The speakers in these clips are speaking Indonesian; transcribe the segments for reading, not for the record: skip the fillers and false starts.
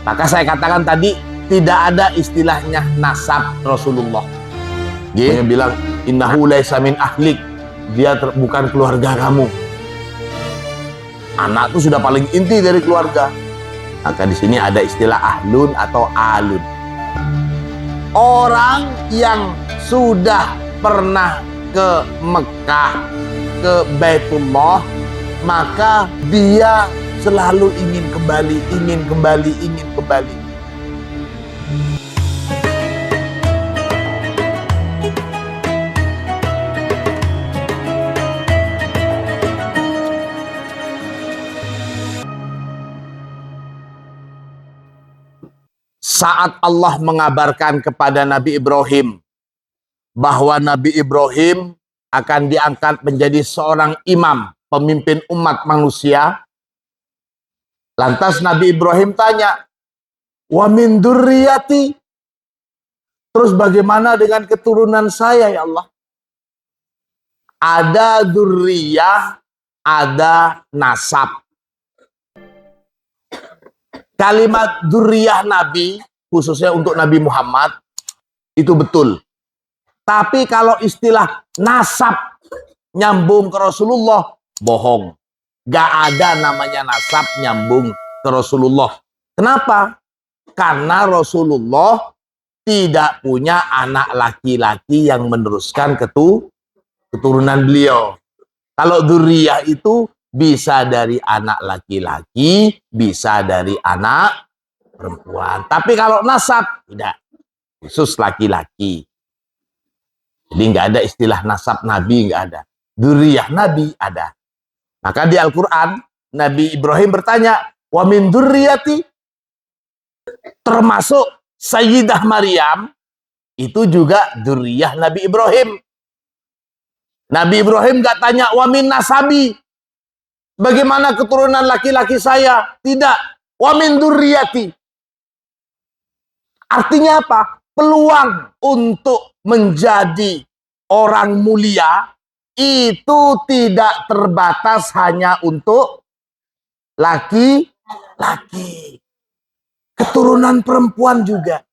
Maka saya katakan tadi, tidak ada istilahnya nasab Rasulullah. Dia bilang, innahu laisa min ahlik, dia bukan keluarga kamu. Anak itu sudah paling inti dari keluarga. Maka di sini ada istilah ahlun atau alun. Orang yang sudah pernah ke Mekah, ke Baitullah, maka dia selalu ingin kembali, ingin kembali, ingin kembali. Saat Allah mengabarkan kepada Nabi Ibrahim bahwa Nabi Ibrahim akan diangkat menjadi seorang imam, pemimpin umat manusia, lantas Nabi Ibrahim tanya, wa min dzurriyyati, terus bagaimana dengan keturunan saya ya Allah? Ada dzurriyyah, ada nasab. Kalimat dzurriyyah Nabi, khususnya untuk Nabi Muhammad, itu betul. Tapi kalau istilah nasab nyambung ke Rasulullah, bohong. Gak ada namanya nasab nyambung ke Rasulullah. Kenapa? Karena Rasulullah tidak punya anak laki-laki yang meneruskan keturunan beliau. Kalau dzurriyyah itu bisa dari anak laki-laki, bisa dari anak perempuan. Tapi kalau nasab, tidak. Khusus laki-laki. Jadi nggak ada istilah nasab Nabi, nggak ada. Dzurriyyah Nabi ada. Maka di Al-Quran, Nabi Ibrahim bertanya, wa min dzurriyyati, termasuk Sayyidah Maryam, itu juga dzurriyyah Nabi Ibrahim. Nabi Ibrahim nggak tanya, wa min nasabi, bagaimana keturunan laki-laki saya? Tidak. Wa min dzurriyyati. Artinya apa? Peluang untuk menjadi orang mulia itu tidak terbatas hanya untuk laki-laki. Keturunan perempuan juga.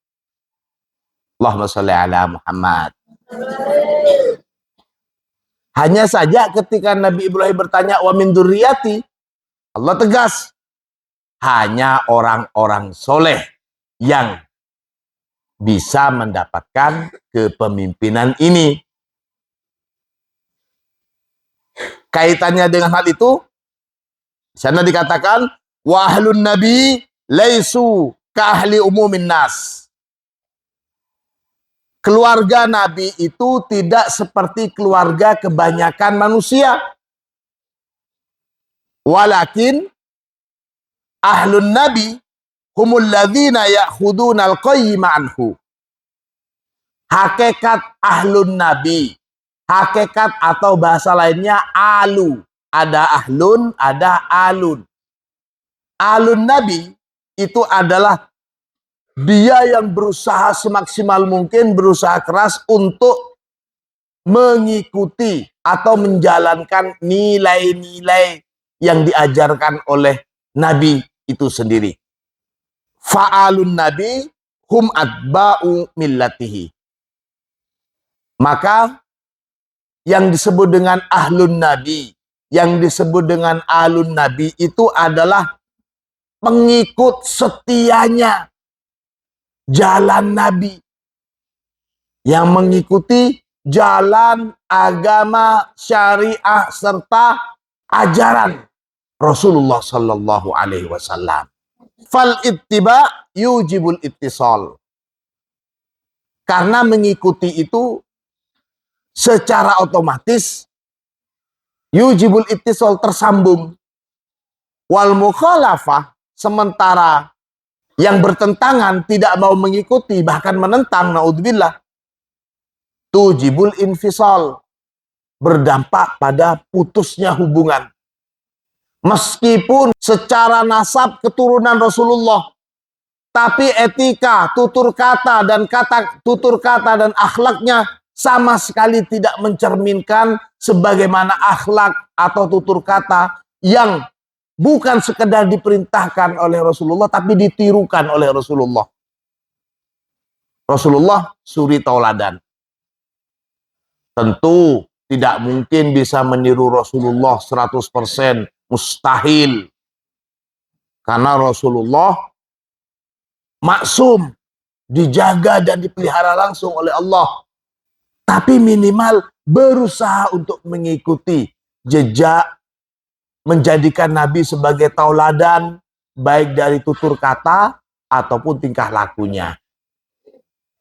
Allahumma sholli ala Muhammad. Hanya saja ketika Nabi Ibrahim bertanya wa min dzurriyyati, Allah tegas, hanya orang-orang soleh yang bisa mendapatkan kepemimpinan ini. Kaitannya dengan hal itu, di sana dikatakan wa ahlun nabi laisu ka ahli umumin nas. Keluarga Nabi itu tidak seperti keluarga kebanyakan manusia. Walakin ahlun nabi humul ladzina ya'khuduna al-qayyima anhu. Hakikat ahlun nabi, hakikat atau bahasa lainnya alu. Ada ahlun, ada alun. Alun nabi itu adalah dia yang berusaha semaksimal mungkin, berusaha keras untuk mengikuti atau menjalankan nilai-nilai yang diajarkan oleh Nabi itu sendiri. Fa'alun nabi hum atba'u millatihi. Maka yang disebut dengan ahlun nabi, yang disebut dengan alun nabi itu adalah pengikut setianya jalan Nabi, yang mengikuti jalan agama, syariah, serta ajaran Rasulullah Sallallahu Alaihi Wasallam. Fal ittiba yujibul ittisal. Karena mengikuti itu secara otomatis yujibul ittisal, tersambung. Wal mukhalafah, sementara yang bertentangan tidak mau mengikuti, bahkan menentang, naudzubillah, tujibul infisal, berdampak pada putusnya hubungan. Meskipun secara nasab keturunan Rasulullah, tapi etika, tutur kata dan akhlaknya sama sekali tidak mencerminkan sebagaimana akhlak atau tutur kata yang bukan sekedar diperintahkan oleh Rasulullah, tapi ditirukan oleh Rasulullah. Rasulullah suri tauladan. Tentu tidak mungkin bisa meniru Rasulullah 100%, mustahil. Karena Rasulullah maksum, dijaga dan dipelihara langsung oleh Allah. Tapi minimal berusaha untuk mengikuti jejak, menjadikan Nabi sebagai tauladan, baik dari tutur kata ataupun tingkah lakunya.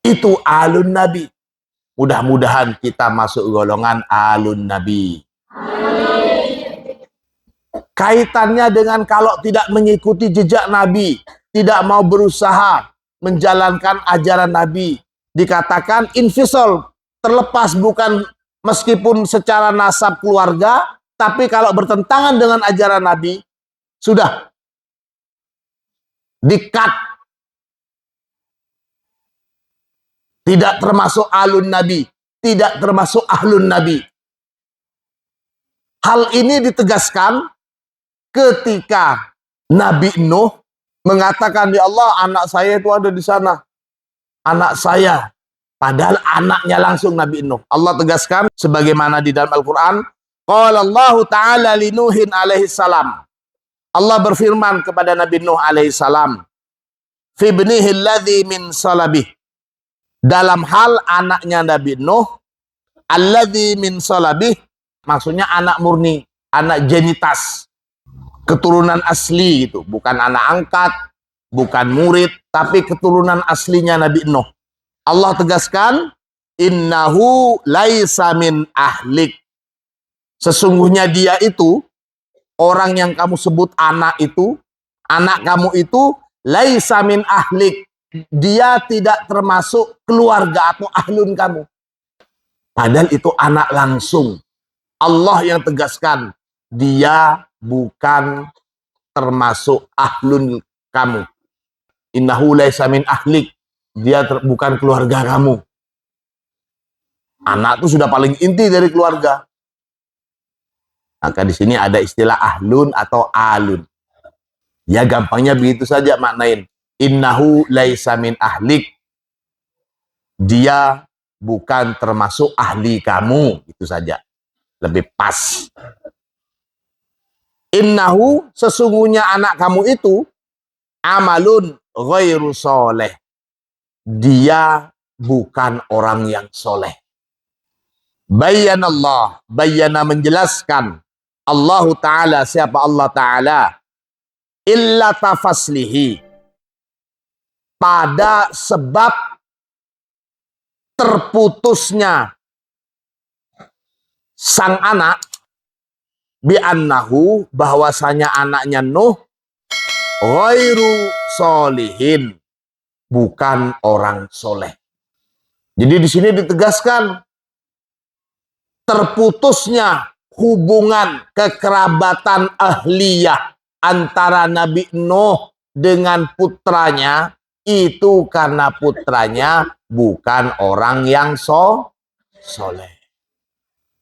Itu alun Nabi. Mudah-mudahan kita masuk golongan alun Nabi. Kaitannya dengan kalau tidak mengikuti jejak Nabi, tidak mau berusaha menjalankan ajaran Nabi, dikatakan infisol, terlepas, bukan meskipun secara nasab keluarga, tapi kalau bertentangan dengan ajaran Nabi, sudah di-cut. Tidak termasuk alun Nabi, tidak termasuk ahlun Nabi. Hal ini ditegaskan ketika Nabi Nuh mengatakan, ya Allah, anak saya itu ada di sana. Anak saya. Padahal anaknya langsung Nabi Nuh. Allah tegaskan sebagaimana di dalam Al-Quran. Qala Allah Ta'ala li Nuhin alaihi salam. Allah berfirman kepada Nabi Nuh alaihi salam. Fi ibnihi alladhi min salabih. Dalam hal anaknya Nabi Nuh, alladzi min salabih, maksudnya anak murni, anak jenitas, keturunan asli gitu, bukan anak angkat, bukan murid, tapi keturunan aslinya Nabi Nuh. Allah tegaskan, innahu laisa min ahlik. Sesungguhnya dia itu, orang yang kamu sebut anak itu, anak kamu itu, laisa min ahlik. Dia tidak termasuk keluarga atau ahlun kamu. Padahal itu anak langsung. Allah yang tegaskan, dia bukan termasuk ahlun kamu. Innahu laisa min ahlik. Dia bukan keluarga kamu. Anak itu sudah paling inti dari keluarga. Maka di sini ada istilah ahlun atau alun. Ya gampangnya begitu saja maknain. Innahu laisa min ahlik. Dia bukan termasuk ahli kamu. Itu saja. Lebih pas. Innahu, sesungguhnya anak kamu itu amalun ghairu soleh. Dia bukan orang yang soleh. Bayyanallah. Bayyana menjelaskan. Allah Ta'ala, siapa Allah Ta'ala? Illa tafaslihi. Pada sebab terputusnya sang anak, bi'annahu, bahwasanya anaknya Nuh ghairu solihin, bukan orang soleh. Jadi di sini ditegaskan terputusnya hubungan kekerabatan ahliyah antara Nabi Nuh dengan putranya, itu karena putranya bukan orang yang soleh.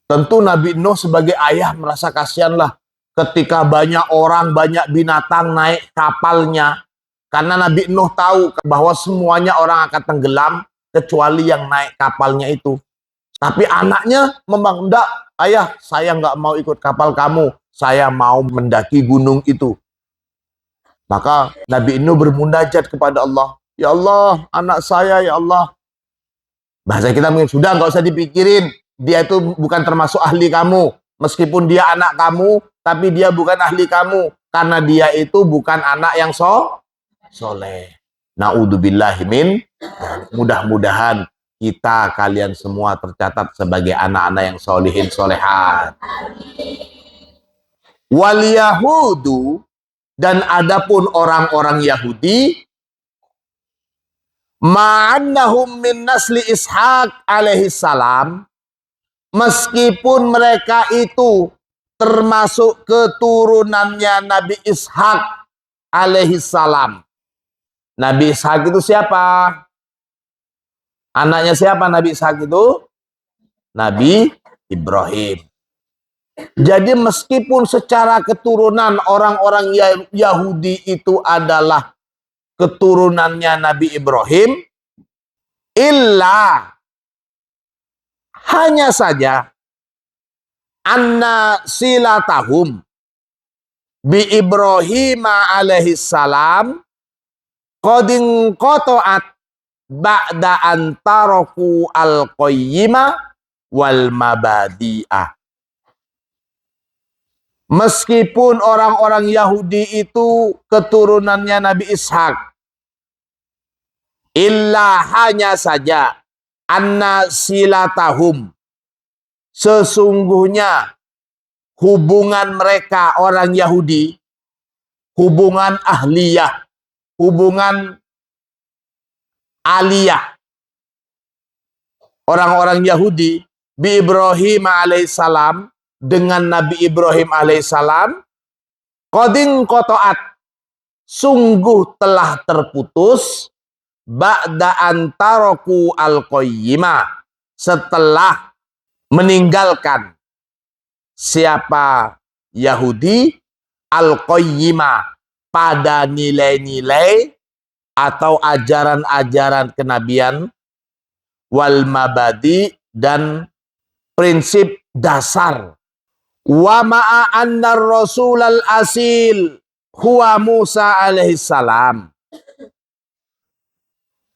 Tentu Nabi Nuh sebagai ayah merasa kasihanlah ketika banyak orang, banyak binatang naik kapalnya. Karena Nabi Nuh tahu bahwa semuanya orang akan tenggelam kecuali yang naik kapalnya itu. Tapi anaknya memang, enggak, ayah, saya nggak mau ikut kapal kamu. Saya mau mendaki gunung itu. Maka Nabi Nuh bermunajat kepada Allah. Ya Allah, anak saya, ya Allah. Bahasa kita mungkin, sudah nggak usah dipikirin. Dia itu bukan termasuk ahli kamu. Meskipun dia anak kamu, tapi dia bukan ahli kamu. Karena dia itu bukan anak yang soleh. Na'udzubillahimin. Mudah-mudahan kita, kalian semua tercatat sebagai anak-anak yang solihin, solehat. Wal Yahudu, dan adapun orang-orang Yahudi, ma'annahum min nasli Ishaq alaihi salam, meskipun mereka itu termasuk keturunannya Nabi Ishaq alaihi salam. Nabi Ishaq itu siapa? Anaknya siapa Nabi Ishaq itu? Nabi Ibrahim. Jadi meskipun secara keturunan orang-orang Yahudi itu adalah keturunannya Nabi Ibrahim, illa hanya saja anna silatahum bi Ibrahim alaihi salam qadin qata'at ba'da antaraku al-qayyima wal mabadi'ah. Meskipun orang-orang Yahudi itu keturunannya Nabi Ishak, illa hanya saja anna silatahum, sesungguhnya hubungan mereka orang Yahudi, hubungan ahliyah, hubungan aliyah, orang-orang Yahudi bi Ibrahim alaihissalam, dengan Nabi Ibrahim alaihissalam, qadin qata'at, sungguh telah terputus, ba'da antaraku al-qayyima, setelah meninggalkan siapa Yahudi al-qayyima, pada nilai-nilai atau ajaran-ajaran kenabian, wal mabadi, dan prinsip dasar. Wa ma'a anna rasulal asil huwa Musa alaihi salam.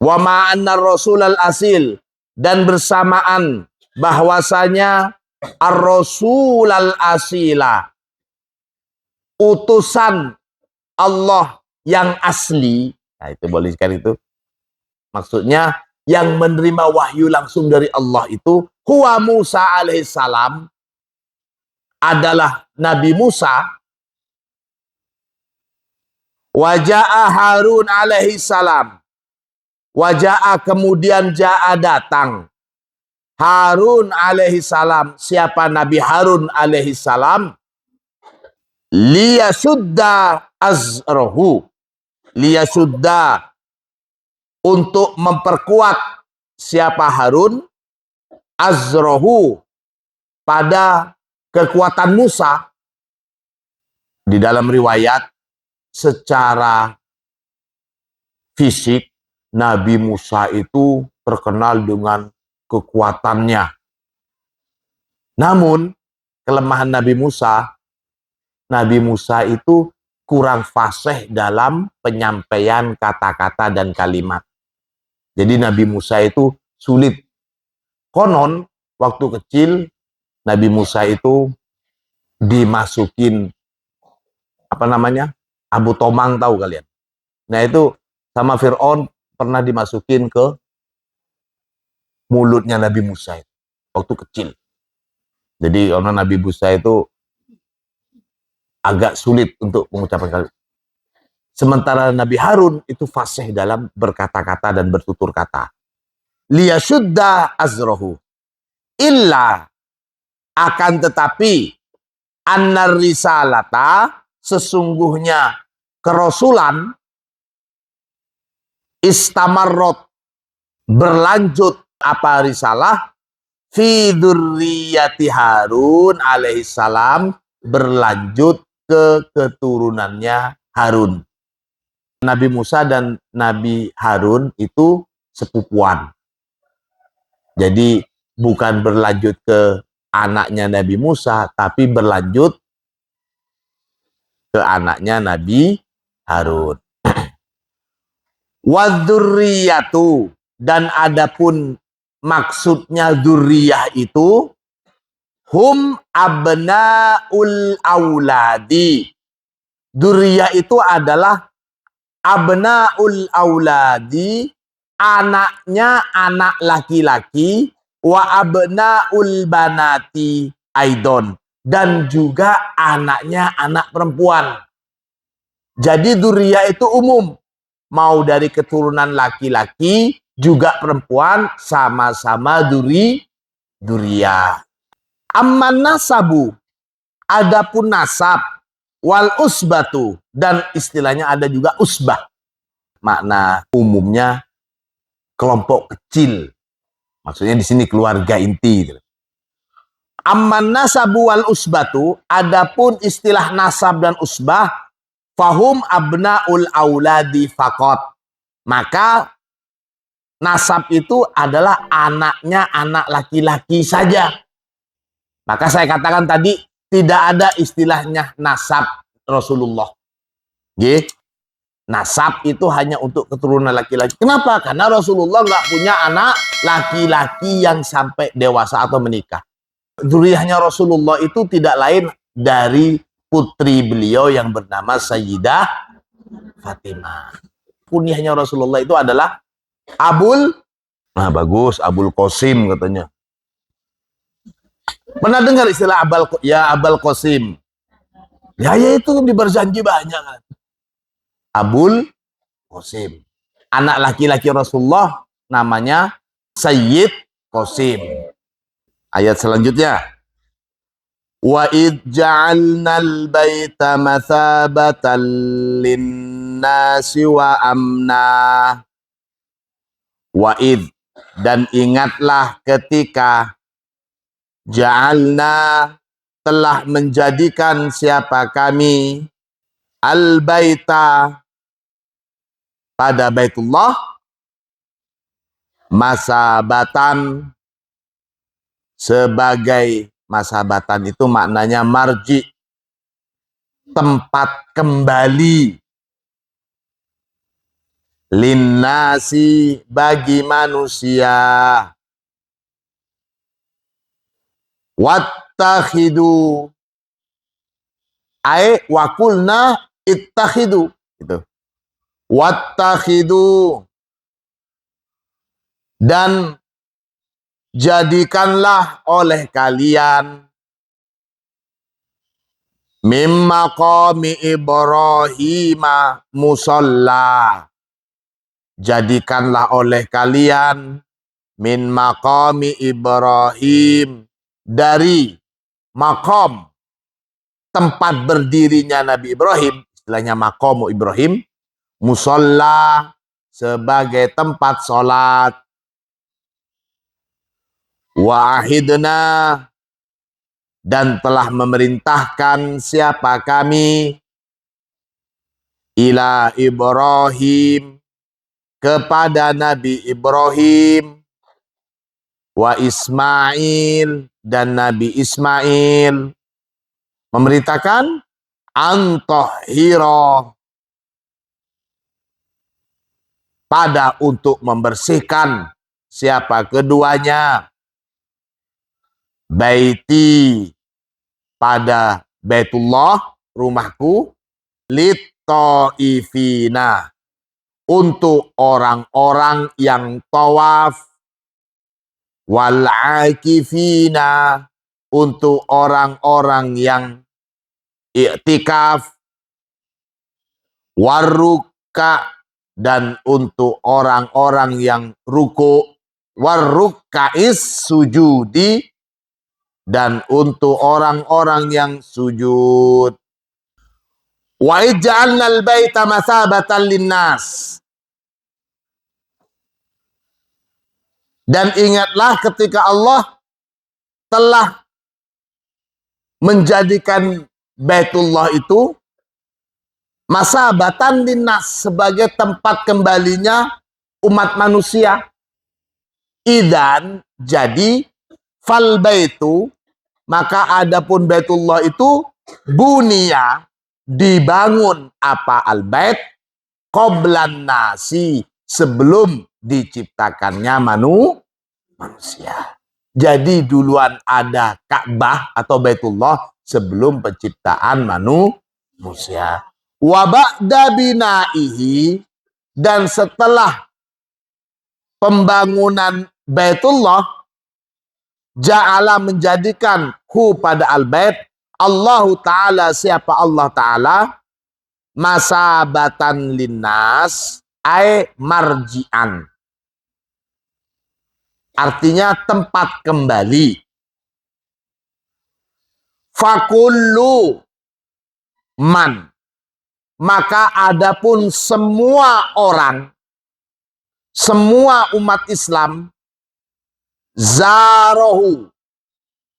Wa ma'a anna rasulal asil, dan bersamaan bahwasanya ar-rasulal asila, utusan Allah yang asli. Nah, itu boleh sekali itu. Maksudnya yang menerima wahyu langsung dari Allah itu huwa Musa alaihi salam, adalah Nabi Musa. Waja'a Harun alaihi salam. Waja'a, kemudian ja'a, datang. Harun alaihi salam. Siapa Nabi Harun alaihi salam? Liyasudda azrahu. Liyasudda, untuk memperkuat siapa Harun, azrahu, pada kekuatan Musa. Di dalam riwayat, secara fisik Nabi Musa itu terkenal dengan kekuatannya. Namun kelemahan Nabi Musa itu kurang fasih dalam penyampaian kata-kata dan kalimat. Jadi Nabi Musa itu sulit. Konon waktu kecil Nabi Musa itu dimasukin Abu Tomang, tahu kalian? Nah, itu sama Fir'aun pernah dimasukin ke mulutnya Nabi Musa itu, waktu kecil. Jadi karena Nabi Musa itu agak sulit untuk mengucapkan kalimat. Sementara Nabi Harun itu fasih dalam berkata-kata dan bertutur kata. Liyasudda azrahu. Illa, akan tetapi, annar risalata, sesungguhnya kerasulan, istamarrot, berlanjut, apa risalah, fi dzurriyyati Harun alaihissalam, berlanjut ke keturunannya Harun. Nabi Musa dan Nabi Harun itu sepupuan. Jadi bukan berlanjut ke anaknya Nabi Musa, tapi berlanjut ke anaknya Nabi Harun. Wadzurriyatu, dan adapun maksudnya dzurriyah itu hum abnaul auladi. Dzurriyah itu adalah abnaul auladi, anaknya anak laki-laki, wa abnaul banati aidon, dan juga anaknya anak perempuan. Jadi dzurriyah itu umum, mau dari keturunan laki-laki juga perempuan, sama-sama dzurriyah. Amman nasabu, adapun nasab, wal usbatu, dan istilahnya ada juga usbah. Makna umumnya kelompok kecil. Maksudnya di sini keluarga inti. Amman nasabu wal usbatu, adapun istilah nasab dan usbah, fahum abnaul auladi faqat. Maka nasab itu adalah anaknya anak laki-laki saja. Maka saya katakan tadi, tidak ada istilahnya nasab Rasulullah. Gitu. Nasab itu hanya untuk keturunan laki-laki. Kenapa? Karena Rasulullah nggak punya anak laki-laki yang sampai dewasa atau menikah. Zuriyahnya Rasulullah itu tidak lain dari putri beliau yang bernama Sayyidah Fatimah. Kunyahnya Rasulullah itu adalah bagus, Abul Qasim katanya. Pernah dengar istilah Abul Qasim? Ya itu di berjanji banyak kan. Abul Qasim. Anak laki-laki Rasulullah namanya Sayyid Qasim. Ayat selanjutnya. Wa id ja'alnal baita mathabatan linnasi wa amna. Wa id, dan ingatlah ketika ja'alna, telah menjadikan siapa kami, al-baita, pada Baitullah, masabatan, sebagai masabatan itu maknanya marji, tempat kembali, linnasi, bagi manusia, wattakhidu, wakulna ittakhidu, gitu. Wattakhidu, dan jadikanlah oleh kalian mim maqami Ibrahim musalla, jadikanlah oleh kalian min maqami Ibrahim, dari maqam, tempat berdirinya Nabi Ibrahim, istilahnya maqamu Ibrahim, musalla, sebagai tempat sholat. Wa ahidna, dan telah memerintahkan siapa kami, ila Ibrahim, kepada Nabi Ibrahim, wa Ismail, dan Nabi Ismail, memerintahkan antahhira, pada untuk membersihkan siapa keduanya, baiti, pada Baitullah, rumahku, lit-ta'ifina, untuk orang-orang yang tawaf, wal-akifina, untuk orang-orang yang i'tikaf, warruka, dan untuk orang-orang yang ruku, warrukais sujudi, dan untuk orang-orang yang sujud. Wa ij'alnal baita masabatan linnas, dan ingatlah ketika Allah telah menjadikan Baitullah itu masabatan linnas, sebagai tempat kembalinya umat manusia. Idan, jadi, fal baitu, maka adapun Baitullah itu bunia, dibangun, apa al-bait, qoblan nasi, sebelum diciptakannya manusia. Jadi duluan ada Ka'bah atau Baitullah sebelum penciptaan manusia. Wa ba'da binaihi, dan setelah pembangunan Baitullah, ja'ala, menjadikan hu, pada al-bait, Allahu Ta'ala, siapa Allah Ta'ala, masabatan linnas, marji'an, artinya tempat kembali. Fakullu man, maka adapun semua orang, semua umat Islam, zarohu,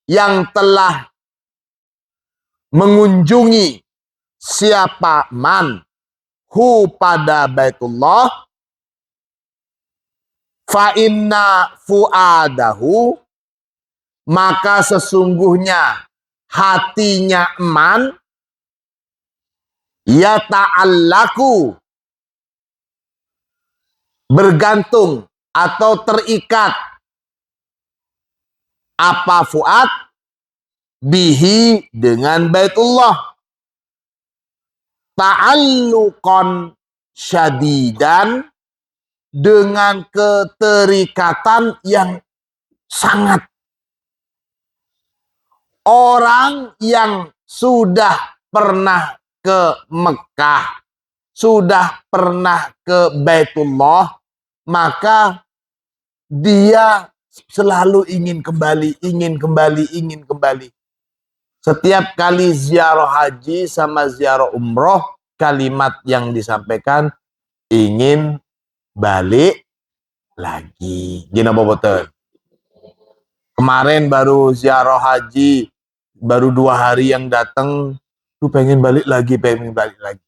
yang telah mengunjungi siapa man hu pada Baitullah, fa inna fuadahu, maka sesungguhnya hatinya man yata'allaku, bergantung atau terikat, apa fuad, bihi, dengan Baitullah, ta'alluqan syadidan, dengan keterikatan yang sangat. Orang yang sudah pernah ke Mekah, sudah pernah ke Baitullah, maka dia selalu ingin kembali, ingin kembali, ingin kembali. Setiap kali ziarah haji sama ziarah umroh, kalimat yang disampaikan, ingin balik lagi. Gina boboten. Kemarin baru ziarah haji, baru 2 hari yang datang, tuh pengen balik lagi, pengen balik lagi.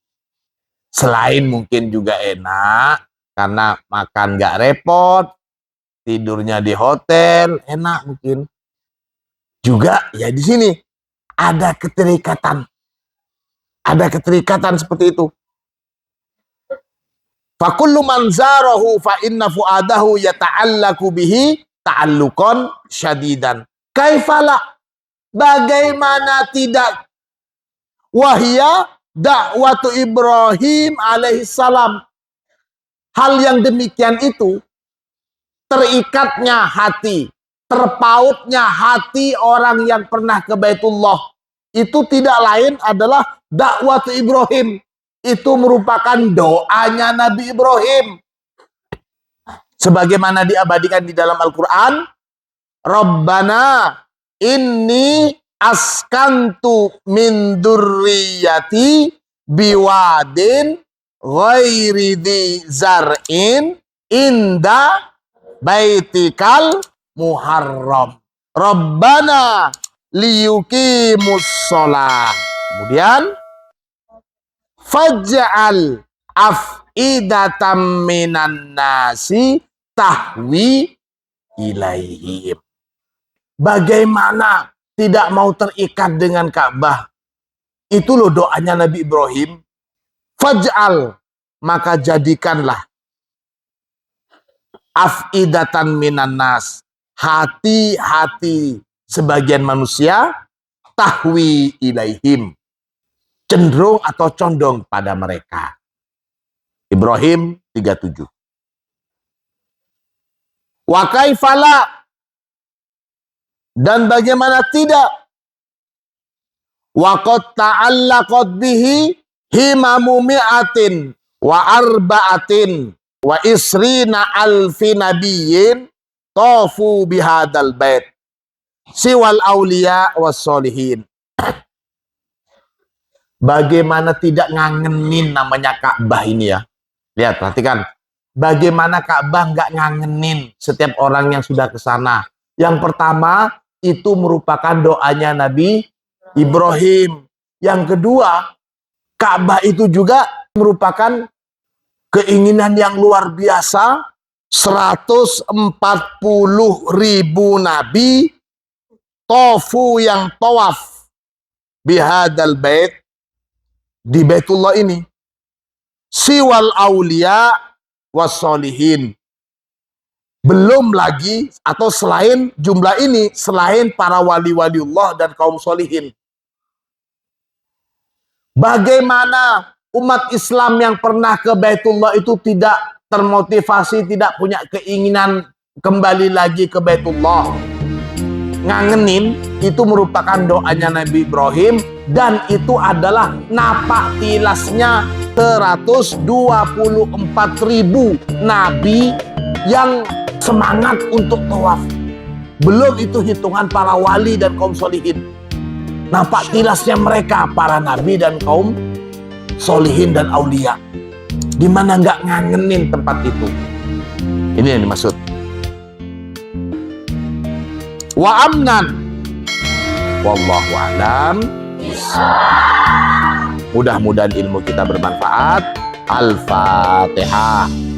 Selain mungkin juga enak, karena makan gak repot, tidurnya di hotel, enak mungkin. Juga ya di sini ada keterikatan. Ada keterikatan seperti itu. Fa kullu man zarahu fa inna fuadahu yata'allaku bihi ta'alluqan syadidan. Kaifala, bagaimana tidak, wahya dakwatu Ibrahim alaihissalam. Hal yang demikian itu, terikatnya hati, terpautnya hati orang yang pernah ke Baitullah, itu tidak lain adalah dakwatu Ibrahim. Itu merupakan doanya Nabi Ibrahim. Sebagaimana diabadikan di dalam Al-Quran, Rabbana inni askantu min dzurriyyati biwadin ghairi dzi zar'in inda baitikal muharram. Rabbana liyuqimus shalah. Kemudian faj'al af'idatam minan nasi tahwi ilaihim. Bagaimana tidak mau terikat dengan Ka'bah? Itu loh doanya Nabi Ibrahim. Faj'al, maka jadikanlah, af'idatan minan nas, hati-hati sebagian manusia, tahwi ilaihim, cenderung atau condong pada mereka. Ibrahim 37. Wa kaifala, dan bagaimana tidak, wa qad ta'allaqat bihi himamu mi'atin wa arba'atin wa isrina alfi nabiyyin tafu bihadal bait siwal auliya was solihin. Bagaimana tidak ngangenin namanya Ka'bah ini ya. Lihat, perhatikan. Bagaimana Ka'bah nggak ngangenin setiap orang yang sudah ke sana. Yang pertama, itu merupakan doanya Nabi Ibrahim. Yang kedua, Ka'bah itu juga merupakan keinginan yang luar biasa. 140.000 nabi tofu yang tawaf bihadal bait, di Baitullah ini, siwal aulia wassolihin, belum lagi atau selain jumlah ini, selain para wali-waliullah dan kaum solihin. Bagaimana umat Islam yang pernah ke Baitullah itu tidak termotivasi, tidak punya keinginan kembali lagi ke Baitullah? Ngangenin, itu merupakan doanya Nabi Ibrahim, dan itu adalah napak tilasnya 124.000 nabi yang semangat untuk tawaf. Belum itu hitungan para wali dan kaum solihin. Napak tilasnya mereka, para nabi dan kaum solihin dan aulia. Dimana nggak ngangenin tempat itu? Ini yang dimaksud. Wa amnan, Wallahu a'lam. Mudah-mudahan ilmu kita bermanfaat. Al-Fatihah.